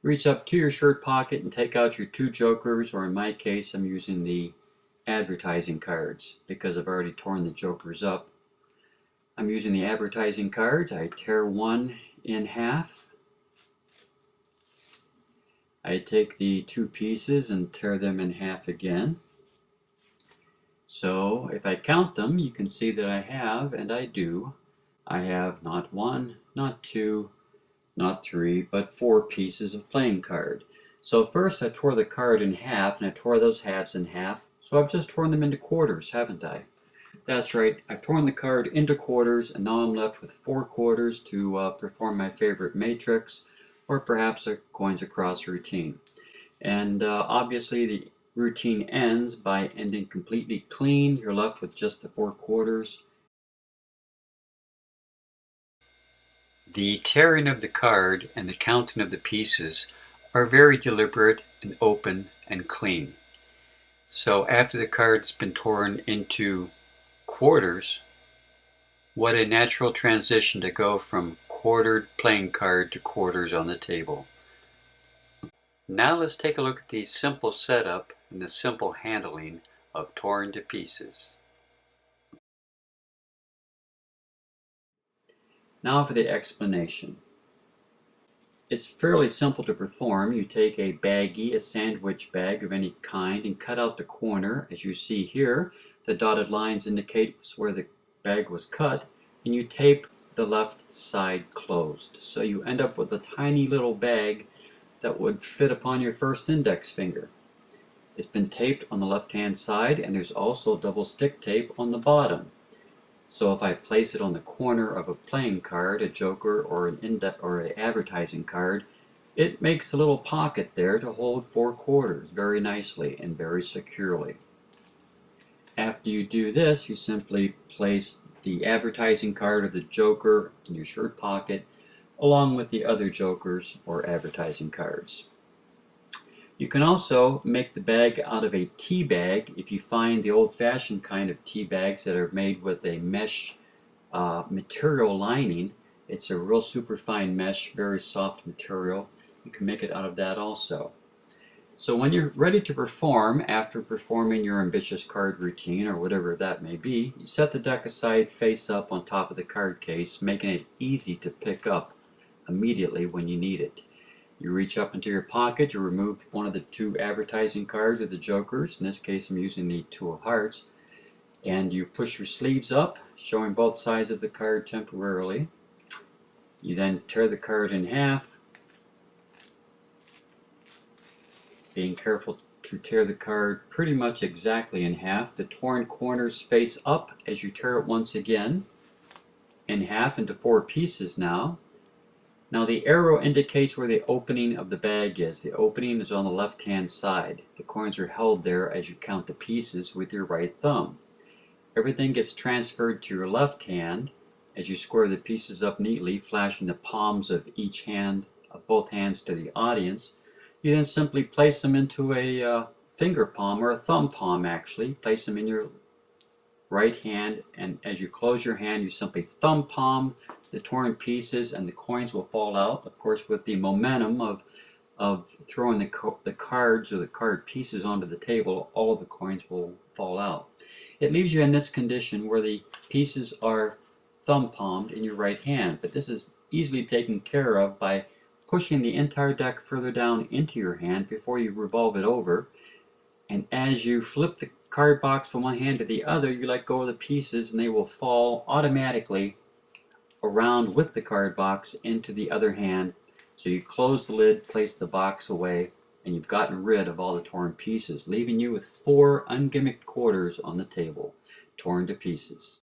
Reach up to your shirt pocket and take out your two jokers, or in my case, I'm using the advertising cards because I've already torn the jokers up. I'm using the advertising cards. I tear one in half. I take the two pieces and tear them in half again. So if I count them, you can see that I have, and I do, I have not one, not two, not three, but four pieces of playing card. So first I tore the card in half, and I tore those halves in half. So I've just torn them into quarters, haven't I? That's right, I've torn the card into quarters, and now I'm left with four quarters to perform my favorite matrix, or perhaps a coins across routine. And obviously the routine ends by ending completely clean. You're left with just the four quarters. The tearing of the card and the counting of the pieces are very deliberate and open and clean. So after the card's been torn into quarters, what a natural transition to go from quartered playing card to quarters on the table. Now let's take a look at the simple setup and the simple handling of torn to pieces. Now for the explanation. It's fairly simple to perform. You take a baggie, a sandwich bag of any kind, and cut out the corner. As you see here, the dotted lines indicate where the bag was cut, and you tape the left side closed. So you end up with a tiny little bag that would fit upon your first index finger. It's been taped on the left-hand side, and there's also double stick tape on the bottom. So if I place it on the corner of a playing card, a joker, or an advertising card, it makes a little pocket there to hold four quarters very nicely and very securely. After you do this, you simply place the advertising card or the joker in your shirt pocket along with the other jokers or advertising cards. You can also make the bag out of a tea bag if you find the old-fashioned kind of tea bags that are made with a mesh material lining. It's a real superfine mesh, very soft material. You can make it out of that also. So when you're ready to perform, after performing your ambitious card routine or whatever that may be, you set the deck aside face up on top of the card case, making it easy to pick up immediately when you need it. You reach up into your pocket to remove one of the two advertising cards or the jokers. In this case, I'm using the two of hearts. And you push your sleeves up, showing both sides of the card temporarily. You then tear the card in half, being careful to tear the card pretty much exactly in half. The torn corners face up as you tear it once again, in half into four pieces now. Now the arrow indicates where the opening of the bag is. The opening is on the left-hand side. The coins are held there as you count the pieces with your right thumb. Everything gets transferred to your left hand as you square the pieces up neatly, flashing the palms of each hand, of both hands to the audience. You then simply place them into a finger palm, or a thumb palm actually. Place them in your right hand, and as you close your hand, you simply thumb palm the torn pieces, and the coins will fall out. Of course, with the momentum of throwing the cards or the card pieces onto the table, all of the coins will fall out. It leaves you in this condition where the pieces are thumb palmed in your right hand, but this is easily taken care of by pushing the entire deck further down into your hand before you revolve it over. And as you flip the card box from one hand to the other, you let go of the pieces and they will fall automatically around with the card box into the other hand. So you close the lid, place the box away, and you've gotten rid of all the torn pieces, leaving you with four ungimmicked quarters on the table, torn to pieces.